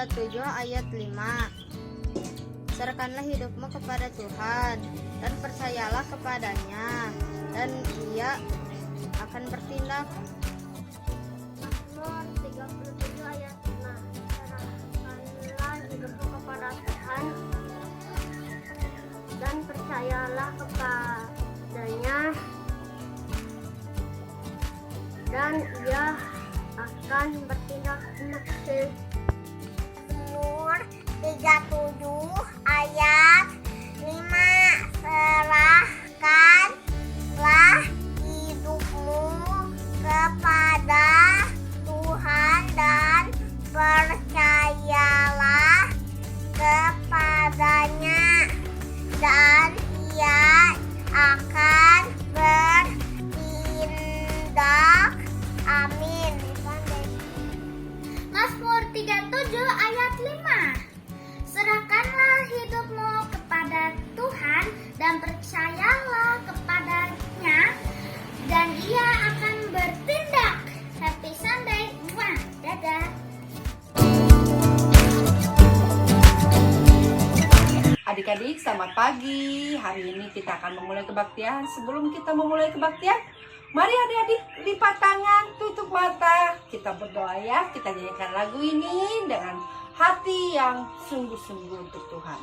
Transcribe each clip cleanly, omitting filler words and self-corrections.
37 ayat 5. Serahkanlah hidupmu kepada Tuhan dan percayalah kepadanya, dan Ia akan bertindak. Mazmur 37 ayat 5. Serahkanlah hidupmu kepada Tuhan dan percayalah kepadanya, dan Ia akan bertindak. Mazmur 37 ayat 5. Serahkanlah hidupmu kepada Tuhan dan percayalah kepadanya, dan Ia akan bertindak. Amin. Mazmur 37 ayat 5. Serahkanlah hidupmu kepada Tuhan dan percayalah kepadanya, dan Ia akan bertindak. Happy Sunday. Mwah. Dadah. Adik-adik, selamat pagi. Hari ini kita akan memulai kebaktian. Sebelum kita memulai kebaktian, mari adik-adik lipat tangan, tutup mata. Kita berdoa ya. Kita nyanyikan lagu ini dengan hati yang sungguh-sungguh untuk Tuhan.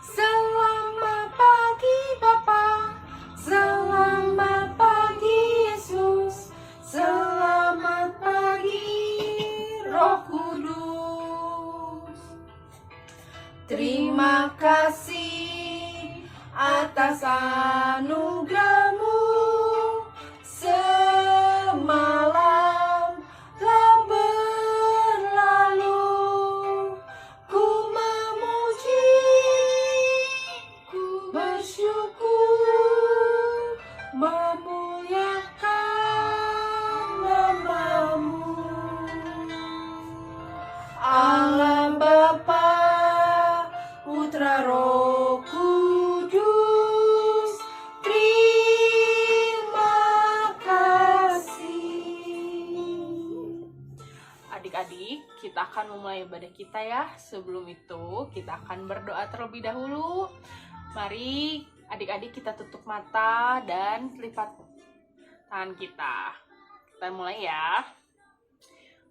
Selamat pagi Bapa, selamat pagi Yesus, selamat pagi Roh Kudus. Terima kasih atas anugerah-Mu. Semalam telah berlalu, ku memuji, ku bersyukur, memuliakan nama-Mu. Allah Bapa, Putra, Roh Kudus, terima kasih. Adik-adik, kita akan memulai ibadah kita ya. Sebelum itu, kita akan berdoa terlebih dahulu. Mari adik-adik kita tutup mata dan lipat tangan kita. Kita mulai ya.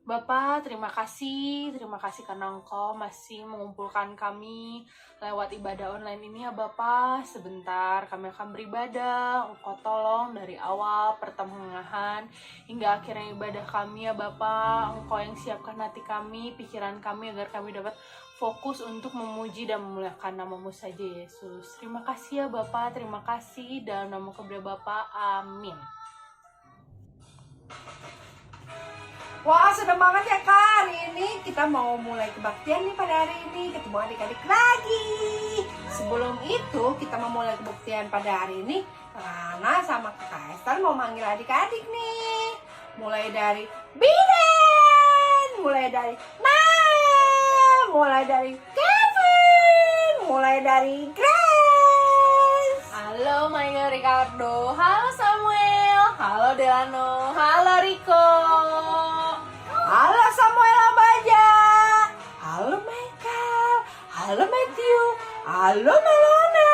Bapak, terima kasih karena Engkau masih mengumpulkan kami lewat ibadah online ini ya Bapak. Sebentar kami akan beribadah, Engkau tolong dari awal pertengahan hingga akhirnya ibadah kami ya Bapak. Engkau yang siapkan hati kami, pikiran kami agar kami dapat fokus untuk memuji dan memuliakan nama-Mu saja Yesus. Terima kasih ya Bapak, terima kasih dalam nama kedua Bapak, amin. Wah, senang banget ya Kak, hari ini kita mau mulai kebaktian nih pada hari ini, ketemu adik-adik lagi. Sebelum itu kita mau mulai kebaktian pada hari ini, Rana sama Kak Esther mau manggil adik-adik nih. Mulai dari Biren, mulai dari Nael, mulai dari Kevin, mulai dari Grace. Halo Mario Ricardo, halo Samuel, halo Delano, halo Rico. Halo Samuel Abaja, halo Michael, halo Matthew, halo Melona,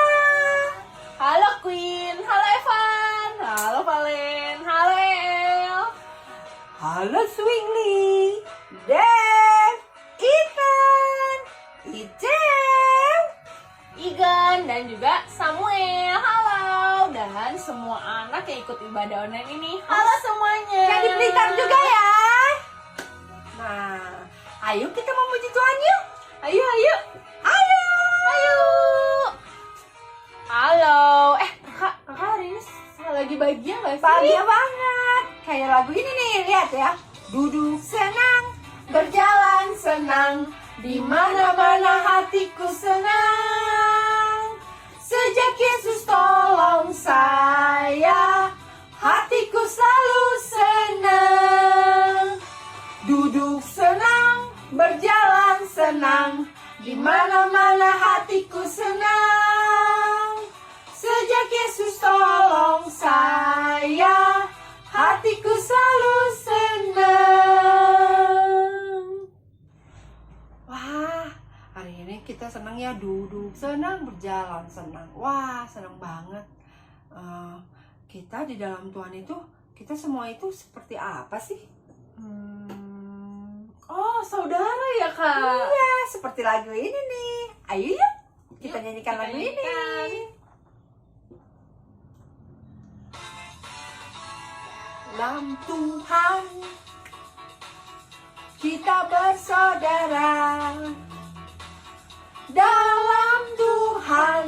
halo Queen, halo Evan, halo Valen, halo El, halo Swingly, Dave, Ethan, Icem, Igan, dan juga Samuel. Halo, dan semua anak yang ikut ibadah online ini. Halo semuanya. Yang di Blitar juga ya. Nah, ayo kita memuji Tuhan yuk. Ayo. Halo. Kakak hari ini lagi bahagia gak sih? Bahagia banget. Kayak lagu ini nih, lihat ya. Duduk senang, berjalan senang, di mana-mana hatiku senang. Sejak Yesus tolong saya, hatiku selalu senang. Duduk senang, berjalan senang, di mana-mana hatiku senang. Sejak Yesus tolong saya, hatiku selalu senang. ya duduk senang, berjalan senang. Wah, senang banget. Kita di dalam Tuhan itu, kita semua itu seperti apa sih? Oh, saudara ya, Kak? Iya, seperti lagu ini nih. Ayo yuk, kita nyanyikan kita lagu nyanyikan. ini. Dalam Tuhan kita bersaudara. Dalam Tuhan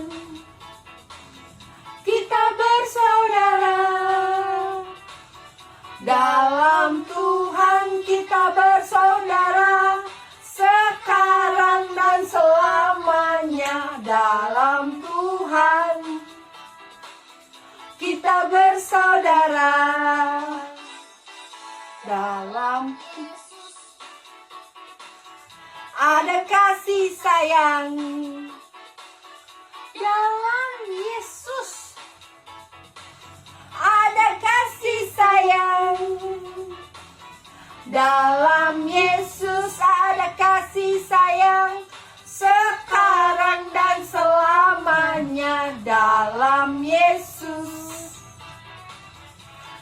kita bersaudara. Dalam Tuhan kita bersaudara, sekarang dan selamanya. Dalam Tuhan kita bersaudara. Dalam ada kasih sayang. Dalam Yesus ada kasih sayang. Dalam Yesus ada kasih sayang, sekarang dan selamanya. Dalam Yesus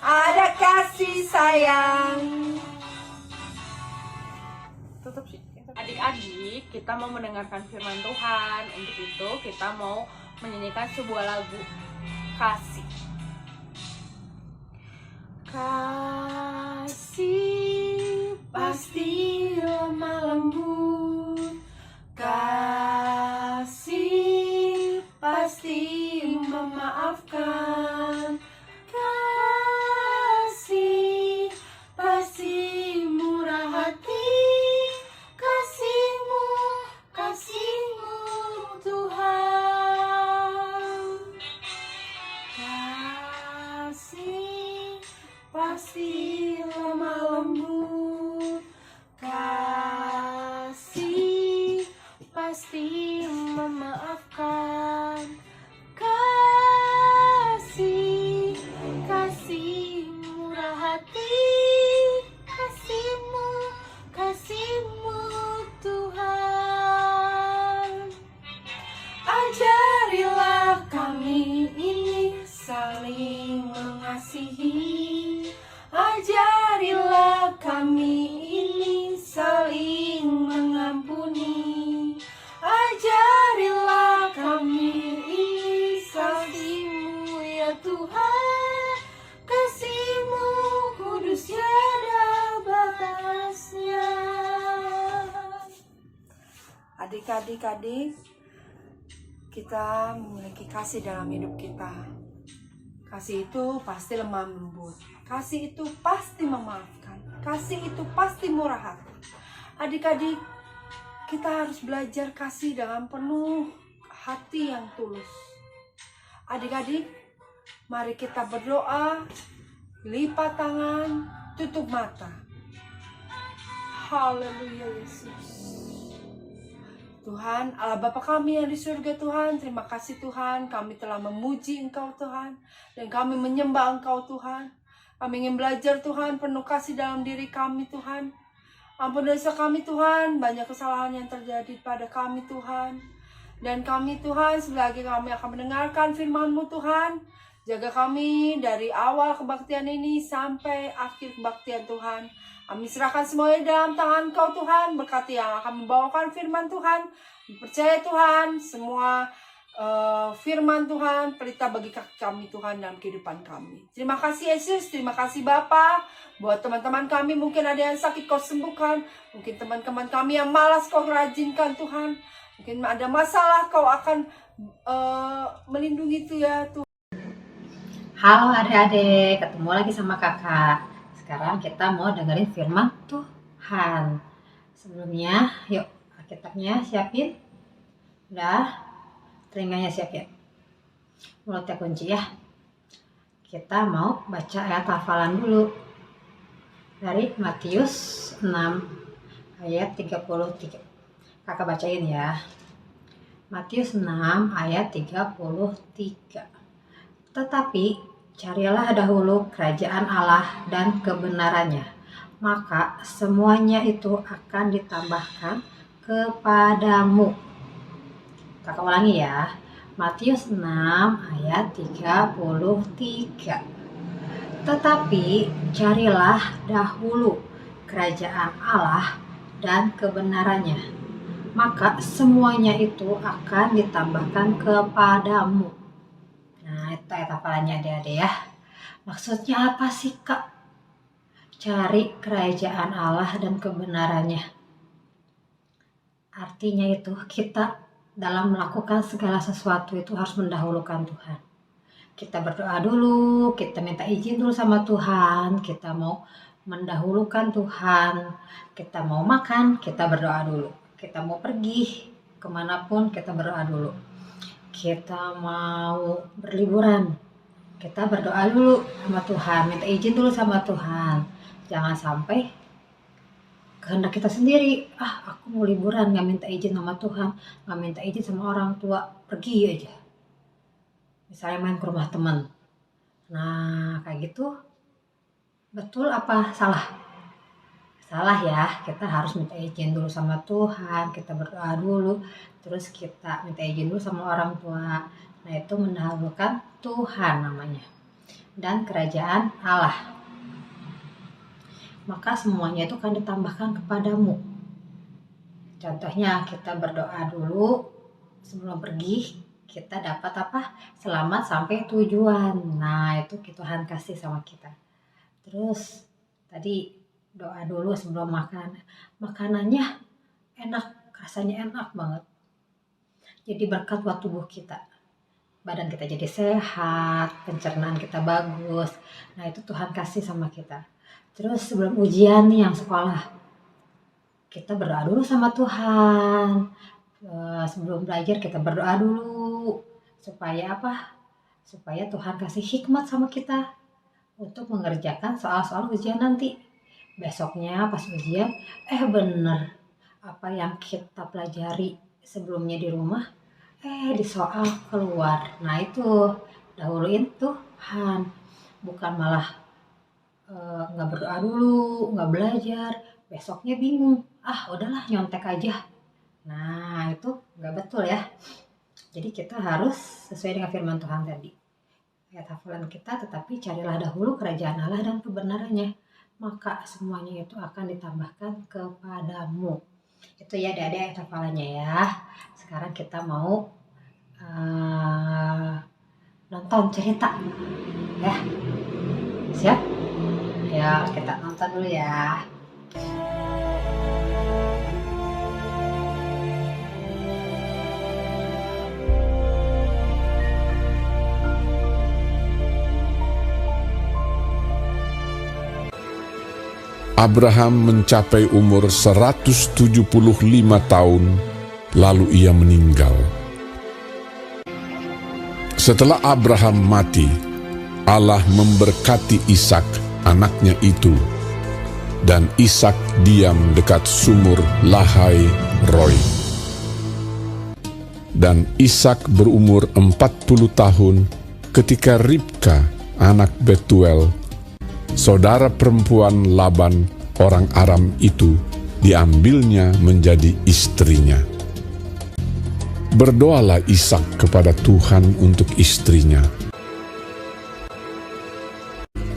ada kasih sayang. Tutup sih. Adik-adik, kita mau mendengarkan firman Tuhan. Untuk itu kita mau menyanyikan sebuah lagu kasih. Kasih pasti lemah lembut, kasih pasti memaafkan, kasih pasti murah hati, kasihmu, kasihmu Tuhan. Kasih pasti lemah lembut, kasih pasti memaafkan, kasih, kasih murah hati, kasihmu, kasihmu Tuhan. Ajarilah kami ini saling mengasihi, ajarilah kami ini saling mengampuni, ajarilah kami ini kasih-Mu ya Tuhan, kasih-Mu kudus tiada batasnya. Adik-adik, kita memiliki kasih dalam hidup kita. Kasih itu pasti lemah lembut. Kasih itu pasti memaafkan. Kasih itu pasti murah hati. Adik-adik, kita harus belajar kasih dengan penuh hati yang tulus. Adik-adik, mari kita berdoa, lipat tangan, tutup mata. Haleluya Yesus. Tuhan, Allah Bapa kami yang di surga Tuhan, terima kasih Tuhan, kami telah memuji Engkau Tuhan, dan kami menyembah Engkau Tuhan. Kami ingin belajar Tuhan, penuh kasih dalam diri kami Tuhan. Ampun dosa kami Tuhan, banyak kesalahan yang terjadi pada kami Tuhan. Dan kami Tuhan, selagi kami akan mendengarkan firman-Mu Tuhan, jaga kami dari awal kebaktian ini sampai akhir kebaktian Tuhan. Kami serahkan semuanya dalam tangan Kau Tuhan, berkati yang akan membawakan firman Tuhan. Percaya Tuhan, semua firman Tuhan, pelita bagi kaki kami Tuhan dalam kehidupan kami. Terima kasih Yesus, terima kasih Bapa. Buat teman-teman kami mungkin ada yang sakit Kau sembuhkan. Mungkin teman-teman kami yang malas Kau rajinkan Tuhan. Mungkin ada masalah Kau akan melindungi itu ya Tuhan. Halo adik-adik, ketemu lagi sama kakak. Sekarang kita mau dengerin firman Tuhan. Sebelumnya, yuk Alkitabnya siapin. Udah, telinganya siapin. Mulutnya kunci ya. Kita mau baca ayat hafalan dulu. Dari Matius 6 ayat 33. Kakak bacain ya. Matius 6 ayat 33. Tetapi carilah dahulu kerajaan Allah dan kebenarannya, maka semuanya itu akan ditambahkan kepadamu. Kakak ulangi ya. Matius 6 ayat 33. Tetapi carilah dahulu kerajaan Allah dan kebenarannya, maka semuanya itu akan ditambahkan kepadamu. Nah, itu ayat hafalannya adik-adik ya. Maksudnya apa sih Kak? Cari kerajaan Allah dan kebenarannya. Artinya itu kita dalam melakukan segala sesuatu itu harus mendahulukan Tuhan. Kita berdoa dulu, kita minta izin dulu sama Tuhan, kita mau mendahulukan Tuhan, kita mau makan, kita berdoa dulu. Kita mau pergi kemanapun, kita berdoa dulu. Kita mau berliburan, kita berdoa dulu sama Tuhan, minta izin dulu sama Tuhan. Jangan sampai kehendak kita sendiri, aku mau liburan, gak minta izin sama Tuhan, gak minta izin sama orang tua, pergi aja. Misalnya main ke rumah teman. Nah, kayak gitu betul apa salah? Salah ya, kita harus minta izin dulu sama Tuhan, kita berdoa dulu, terus kita minta izin dulu sama orang tua. Nah, itu mendahulukan Tuhan namanya. Dan kerajaan Allah. Maka semuanya itu akan ditambahkan kepadamu. Contohnya kita berdoa dulu sebelum pergi, kita dapat apa? Selamat sampai tujuan. Nah, itu Tuhan kasih sama kita. Terus tadi doa dulu sebelum makan. Makanannya enak, rasanya enak banget. Jadi berkat buat tubuh kita. Badan kita jadi sehat, pencernaan kita bagus. Nah, itu Tuhan kasih sama kita. Terus sebelum ujian nih yang sekolah, kita berdoa dulu sama Tuhan. Sebelum belajar kita berdoa dulu. Supaya apa? Supaya Tuhan kasih hikmat sama kita untuk mengerjakan soal-soal ujian nanti. Besoknya pas ujian, bener apa yang kita pelajari sebelumnya di rumah, di soal keluar. Nah, itu dahuluin Tuhan. Bukan malah nggak berdoa dulu, nggak belajar, besoknya bingung, udahlah nyontek aja. Nah, itu nggak betul ya. Jadi kita harus sesuai dengan firman Tuhan tadi. Ayat hafalan kita, tetapi carilah dahulu kerajaan Allah dan kebenarannya, maka semuanya itu akan ditambahkan kepadamu. Itu ya adik-adik ayat hafalannya ya. Sekarang kita mau nonton cerita ya. Siap? Ya, kita nonton dulu ya. Abraham mencapai umur 175 tahun, lalu ia meninggal. Setelah Abraham mati, Allah memberkati Ishak, anaknya itu, dan Ishak diam dekat sumur Lahai Roi. Dan Ishak berumur 40 tahun ketika Ribka, anak Betuel, saudara perempuan Laban orang Aram itu, diambilnya menjadi istrinya. Berdoalah Ishak kepada Tuhan untuk istrinya,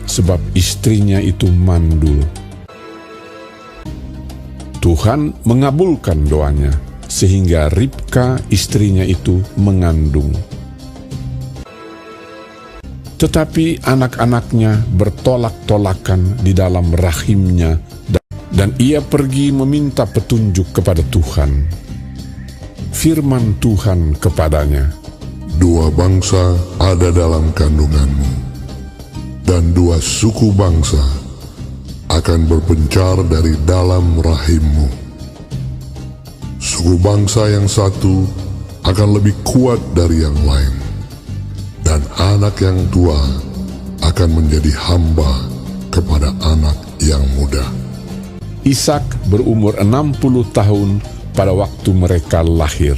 sebab istrinya itu mandul. Tuhan mengabulkan doanya, sehingga Ribka istrinya itu mengandung. Tetapi anak-anaknya bertolak-tolakan di dalam rahimnya, dan ia pergi meminta petunjuk kepada Tuhan. Firman Tuhan kepadanya, "Dua bangsa ada dalam kandunganmu, dan dua suku bangsa akan berpencar dari dalam rahimmu. Suku bangsa yang satu akan lebih kuat dari yang lain, dan anak yang tua akan menjadi hamba kepada anak yang muda." Ishak berumur 60 tahun pada waktu mereka lahir.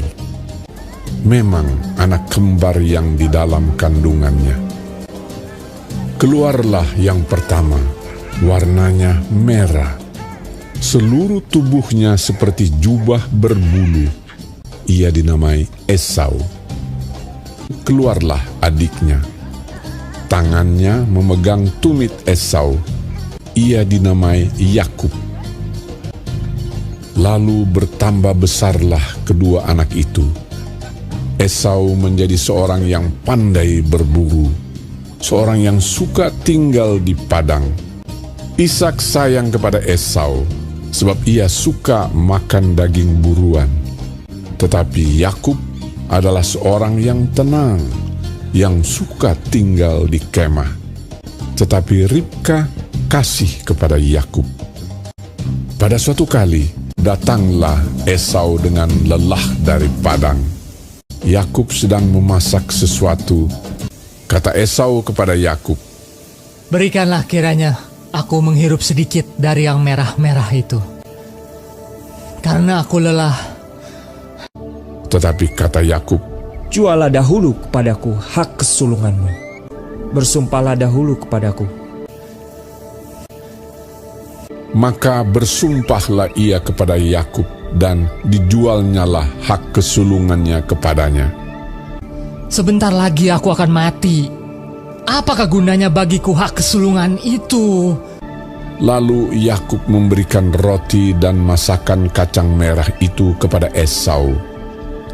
Memang anak kembar yang di dalam kandungannya. Keluarlah yang pertama, warnanya merah. Seluruh tubuhnya seperti jubah berbulu. ia dinamai Esau. Keluarlah adiknya. Tangannya memegang tumit Esau. Ia dinamai Yakub. Lalu bertambah besarlah kedua anak itu. Esau menjadi seorang yang pandai berburu, seorang yang suka tinggal di padang. Ishak sayang kepada Esau, sebab ia suka makan daging buruan. Tetapi Yakub adalah seorang yang tenang, yang suka tinggal di kemah. Tetapi Ribka kasih kepada Yakub. Pada suatu kali, datanglah Esau dengan lelah dari padang. Yakub sedang memasak sesuatu. Kata Esau kepada Yakub, "Berikanlah kiranya aku menghirup sedikit dari yang merah-merah itu, karena aku lelah." Tetapi kata Yakub, "Jualah dahulu kepadaku hak kesulunganmu. Bersumpahlah dahulu kepadaku." Maka bersumpahlah ia kepada Yakub, dan dijualnyalah hak kesulungannya kepadanya. "Sebentar lagi aku akan mati. Apakah gunanya bagiku hak kesulungan itu?" Lalu Yakub memberikan roti dan masakan kacang merah itu kepada Esau.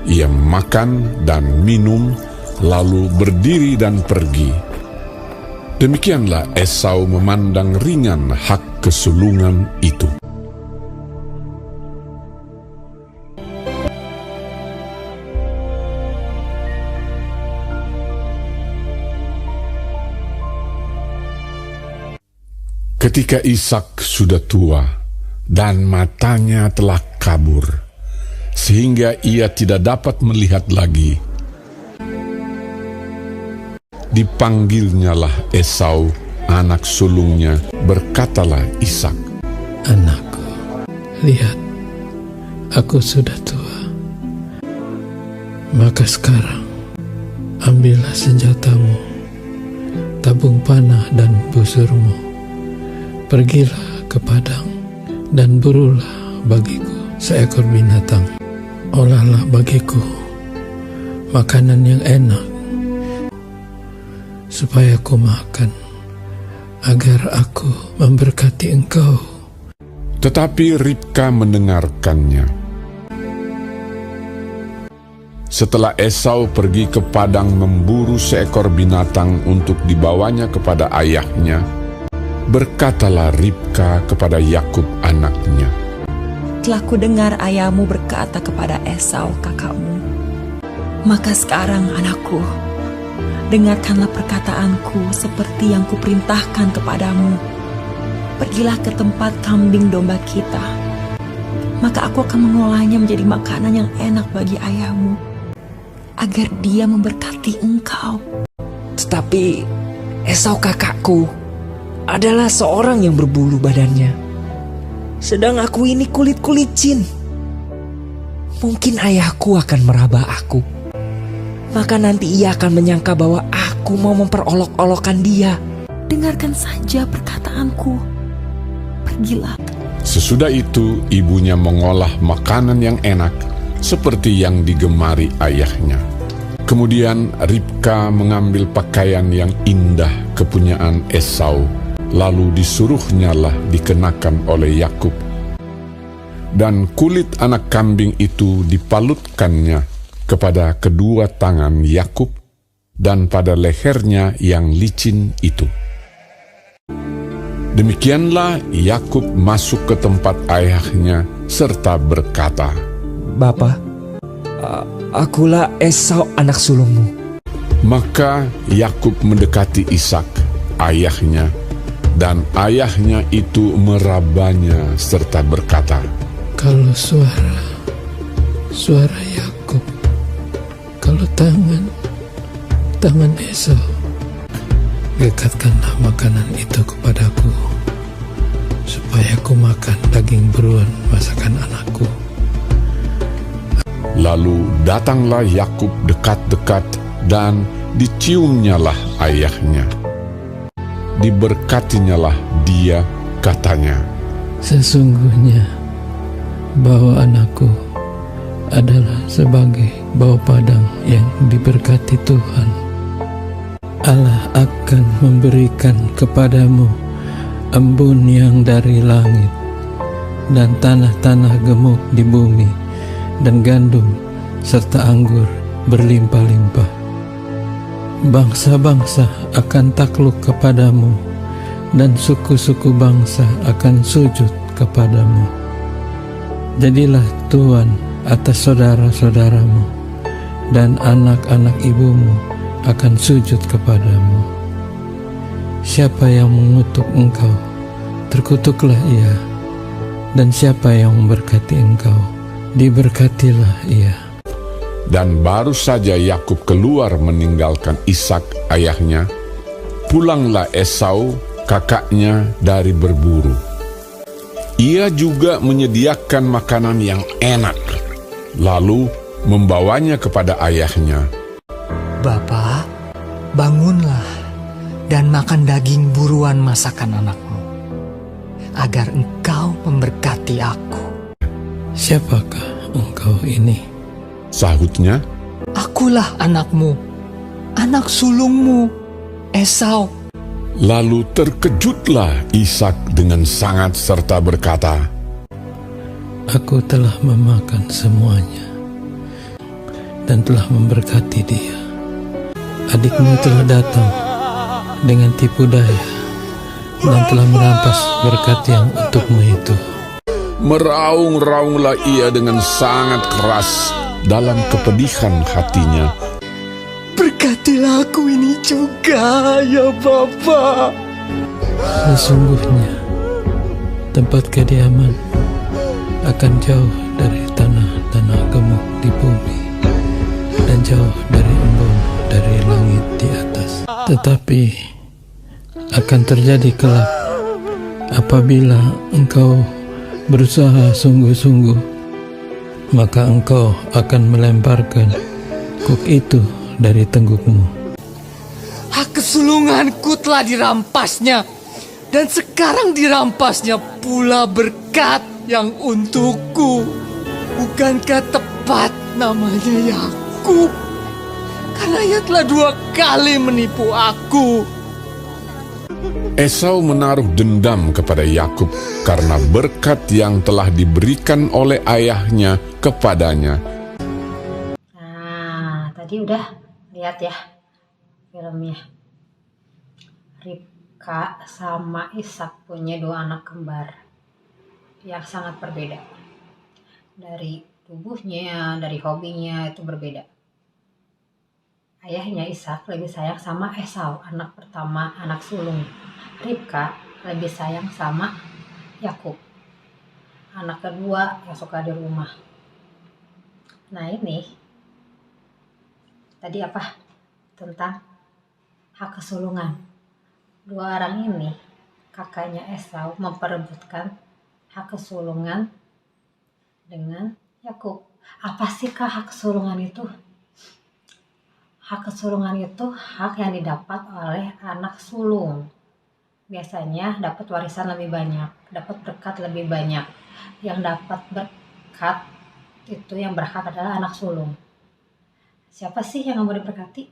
Ia makan dan minum, lalu berdiri dan pergi. Demikianlah Esau memandang ringan hak kesulungan itu. Ketika Ishak sudah tua dan matanya telah kabur, sehingga ia tidak dapat melihat lagi, dipanggilnyalah Esau, anak sulungnya, berkatalah Ishak, "Anakku, lihat, aku sudah tua. Maka sekarang, ambillah senjatamu, tabung panah dan busurmu. Pergilah ke padang dan burulah bagiku seekor binatang. Olahlah bagiku makanan yang enak, supaya aku makan, agar aku memberkati engkau." Tetapi Ribka mendengarkannya. Setelah Esau pergi ke padang memburu seekor binatang untuk dibawanya kepada ayahnya, berkatalah Ribka kepada Yakub anaknya, "Telah kudengar ayahmu berkata kepada Esau kakakmu. Maka sekarang anakku, dengarkanlah perkataanku seperti yang kuperintahkan kepadamu. Pergilah ke tempat kambing domba kita. Maka aku akan mengolahnya menjadi makanan yang enak bagi ayahmu, agar dia memberkati engkau." Tetapi Esau kakakku adalah seorang yang berbulu badannya, sedang aku ini kulit-kulicin. Mungkin ayahku akan meraba aku, maka nanti ia akan menyangka bahwa aku mau memperolok-olokkan dia. Dengarkan saja perkataanku. Pergilah. Sesudah itu ibunya mengolah makanan yang enak seperti yang digemari ayahnya. Kemudian Ribka mengambil pakaian yang indah kepunyaan Esau, lalu disuruhnyalah dikenakan oleh Yakub. Dan kulit anak kambing itu dipalutkannya kepada kedua tangan Yakub dan pada lehernya yang licin itu. Demikianlah Yakub masuk ke tempat ayahnya serta berkata, "Bapa, akulah Esau anak sulungmu." Maka Yakub mendekati Ishak, ayahnya, dan ayahnya itu merabanya serta berkata, "Kalau suara Yakub, kalau tangan Esau, dekatkanlah makanan itu kepadaku, supaya aku makan daging buruan masakan anakku." Lalu datanglah Yakub dekat-dekat dan diciumnyalah ayahnya. Diberkatinyalah dia, katanya, "Sesungguhnya bahwa anakku adalah sebagai bau padang yang diberkati Tuhan. Allah akan memberikan kepadamu embun yang dari langit, dan tanah-tanah gemuk di bumi, dan gandum serta anggur berlimpah-limpah. Bangsa-bangsa akan takluk kepadamu, dan suku-suku bangsa akan sujud kepadamu. Jadilah tuan atas saudara-saudaramu, dan anak-anak ibumu akan sujud kepadamu. Siapa yang mengutuk engkau, terkutuklah ia, dan siapa yang memberkati engkau, diberkatilah ia. Dan baru saja Yakub keluar meninggalkan Ishak ayahnya, pulanglah Esau kakaknya dari berburu. Ia juga menyediakan makanan yang enak, lalu membawanya kepada ayahnya. Bapak, bangunlah dan makan daging buruan masakan anakmu, agar engkau memberkati aku. Siapakah engkau ini? Sahutnya, Akulah anakmu, anak sulungmu, Esau. Lalu terkejutlah Ishak dengan sangat serta berkata, Aku telah memakan semuanya dan telah memberkati dia. Adikmu telah datang dengan tipu daya dan telah merampas berkat yang untukmu itu. Meraung-raunglah ia dengan sangat keras dalam kepedihan hatinya. Berkatilah aku ini juga, ya Bapak. Sesungguhnya tempat kediaman akan jauh dari tanah-tanah gemuk di bumi, dan jauh dari embun dari langit di atas. Tetapi akan terjadi kelak apabila engkau berusaha sungguh-sungguh, maka engkau akan melemparkan kuk itu dari tenggukmu. Hak kesulunganku telah dirampasnya, dan sekarang dirampasnya pula berkat yang untukku. Bukankah tepat namanya Yakub? Karena ia telah 2 kali menipu aku. Esau menaruh dendam kepada Yakub karena berkat yang telah diberikan oleh ayahnya kepadanya. Nah, tadi udah lihat ya filmnya. Ribka sama Ishak punya 2 anak kembar yang sangat berbeda. Dari tubuhnya, dari hobinya itu berbeda. Ayahnya Ishak lebih sayang sama Esau, anak pertama, anak sulung. Ribka lebih sayang sama Yakub, anak kedua yang suka di rumah. Nah ini tadi apa? Tentang hak kesulungan. 2 orang ini, kakaknya Esau, memperebutkan hak kesulungan dengan Yakub. Apa sih Kak hak kesulungan itu? Hak kesulungan itu hak yang didapat oleh anak sulung. Biasanya dapat warisan lebih banyak, dapat berkat lebih banyak. Yang dapat berkat itu yang berhak adalah anak sulung. Siapa sih yang mau diberkati?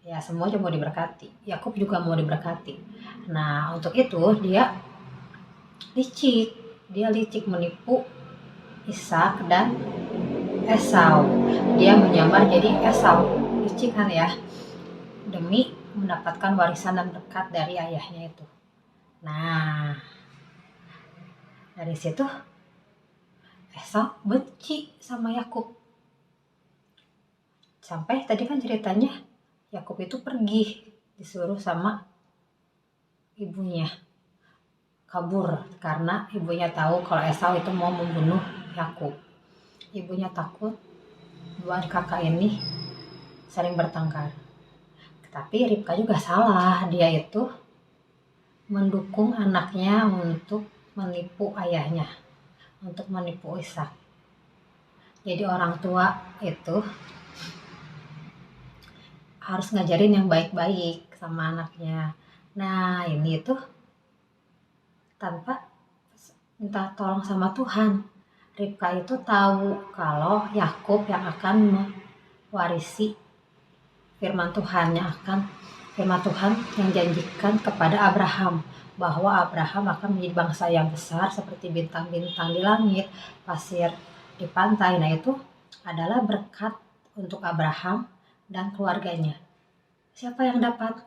Ya semua juga mau diberkati. Yakub juga mau diberkati. Nah untuk itu dia licik menipu Ishak dan Esau. Dia menyamar jadi Esau, licik kan ya, demi mendapatkan warisan dan berkat dari ayahnya itu. Nah dari situ Esau benci sama Yakub. Sampai tadi kan ceritanya Yakub itu pergi, disuruh sama ibunya kabur karena ibunya tahu kalau Esau itu mau membunuh Yakub. Ibunya takut 2 kakak ini sering bertengkar. Tapi Ribka juga salah, dia itu mendukung anaknya untuk menipu ayahnya, untuk menipu Ishak. Jadi orang tua itu harus ngajarin yang baik-baik sama anaknya. Nah ini tuh tanpa minta tolong sama Tuhan. Ribka itu tahu kalau Yakub yang akan mewarisi firman Tuhan yang janjikan kepada Abraham, bahwa Abraham akan menjadi bangsa yang besar seperti bintang-bintang di langit, pasir di pantai. Nah, itu adalah berkat untuk Abraham dan keluarganya. Siapa yang dapat?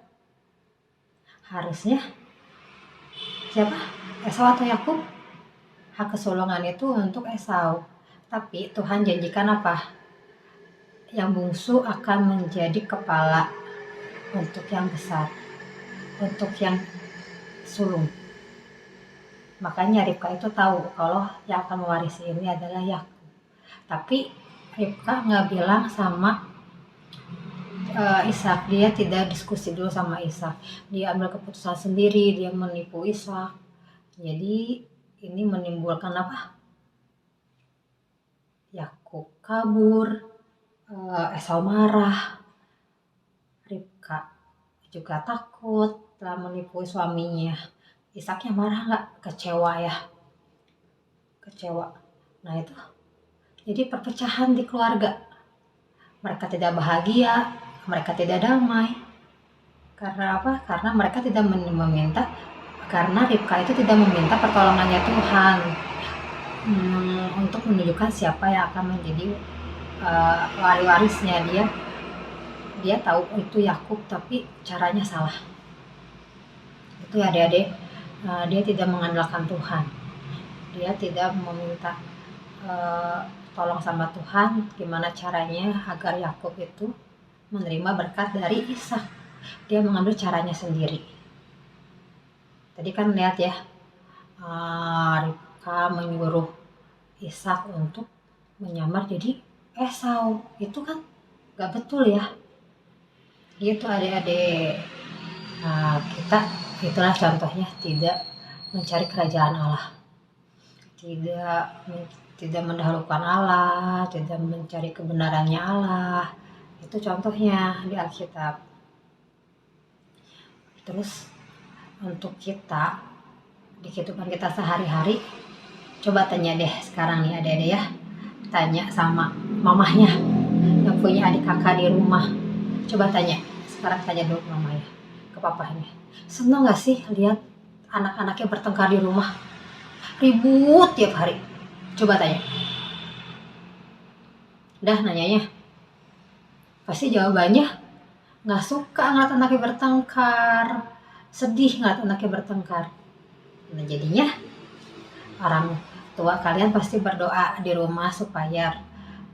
Harusnya siapa? Esau atau Yakub? Hak kesulungan itu untuk Esau. Tapi Tuhan janjikan apa? Yang bungsu akan menjadi kepala untuk yang besar, untuk yang sulung. Makanya Ribka itu tahu kalau yang akan mewarisi ini adalah Yakub. Tapi Ribka nggak bilang sama Ishak. Dia tidak diskusi dulu sama Ishak. Dia ambil keputusan sendiri, dia menipu Ishak. Jadi ini menimbulkan apa? Yakub kabur, Esau marah, Ribka juga takut telah menipu suaminya. Ishaknya marah nggak? Kecewa ya, kecewa. Nah itu jadi perpecahan di keluarga. Mereka tidak bahagia, mereka tidak damai. Karena apa? Karena mereka tidak meminta, karena Ribka itu tidak meminta pertolongannya Tuhan untuk menunjukkan siapa yang akan menjadi warisnya. Dia tahu itu Yakub, tapi caranya salah. Itu ya adik-adik, dia tidak mengandalkan Tuhan. Dia tidak meminta tolong sama Tuhan gimana caranya agar Yakub itu menerima berkat dari Ishak. Dia mengambil caranya sendiri. Tadi kan lihat ya, Ribka menyuruh Ishak untuk menyamar jadi Esau. Itu kan gak betul ya. Gitu adik-adik. Kita itulah contohnya tidak mencari kerajaan Allah, tidak mendahulukan Allah, tidak mencari kebenarannya Allah. Itu contohnya di Alkitab. Terus untuk kita di kehidupan kita sehari-hari, coba tanya deh sekarang nih adik-adik ya, tanya sama mamahnya yang punya adik kakak di rumah. Coba tanya, sekarang tanya dulu mamanya ke papahnya, senang gak sih lihat anak-anaknya bertengkar di rumah, ribut tiap hari? Coba tanya. Udah nanyanya, pasti jawabannya gak suka ngeliat anaknya bertengkar, sedih ngeliat anaknya bertengkar. Nah jadinya orang tua kalian pasti berdoa di rumah supaya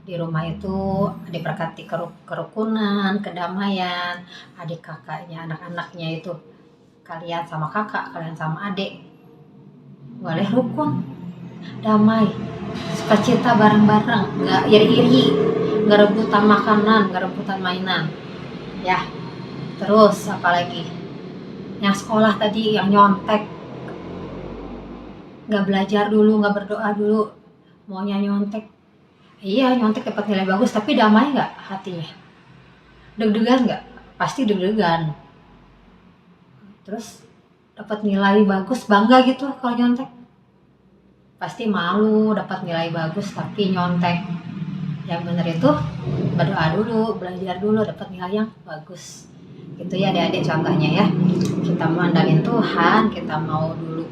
di rumah itu diberkati kerukunan, kedamaian, adik kakaknya, anak-anaknya itu kalian sama kakak, kalian sama adik boleh rukun, damai, sukacita bareng-bareng, nggak iri-iri, nggak rebutan makanan, nggak rebutan mainan, ya. Terus apalagi yang sekolah tadi yang nyontek, nggak belajar dulu, nggak berdoa dulu, maunya nyontek. Iya nyontek dapat nilai bagus, tapi damai nggak hatinya? Deg-degan nggak? Pasti deg-degan. Terus dapat nilai bagus, bangga gitu kalau nyontek? Pasti malu dapat nilai bagus tapi nyontek. Yang benar itu berdoa dulu, belajar dulu, dapat nilai yang bagus. Gitu ya adik-adik contohnya ya. Kita mau andalin Tuhan, kita mau dulu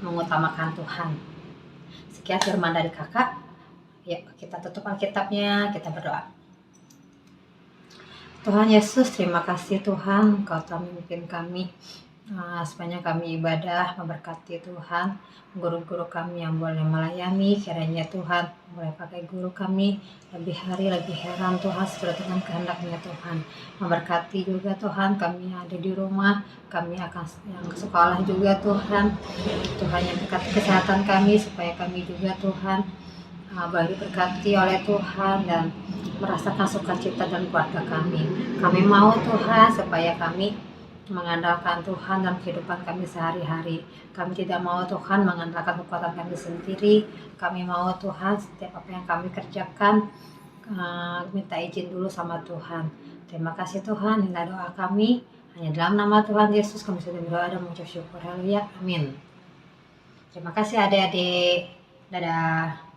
mengutamakan Tuhan. Sekian firman dari kakak. Ya, kita tutup Alkitabnya, kita berdoa. Tuhan Yesus, terima kasih Tuhan, Kau telah memimpin kami sepanjang kami ibadah, memberkati Tuhan, guru-guru kami yang boleh melayani, kiranya Tuhan boleh pakai guru kami lebih hari, lebih heran Tuhan, sesuai dengan kehendaknya Tuhan. Memberkati juga Tuhan, kami yang ada di rumah, kami akan yang sekolah juga Tuhan. Tuhan yang berkati kesehatan kami, supaya kami juga Tuhan boleh diberkati oleh Tuhan dan merasakan sukacita dan keluarga kami. Kami mau Tuhan supaya kami mengandalkan Tuhan dalam kehidupan kami sehari-hari. Kami tidak mau Tuhan mengandalkan kekuatan kami sendiri. Kami mau Tuhan setiap apa yang kami kerjakan minta izin dulu sama Tuhan. Terima kasih Tuhan, inilah doa kami. Hanya dalam nama Tuhan Yesus kami sudah berdoa dan mengucap syukur. Haleluya. Amin. Terima kasih adik-adik. Dadah.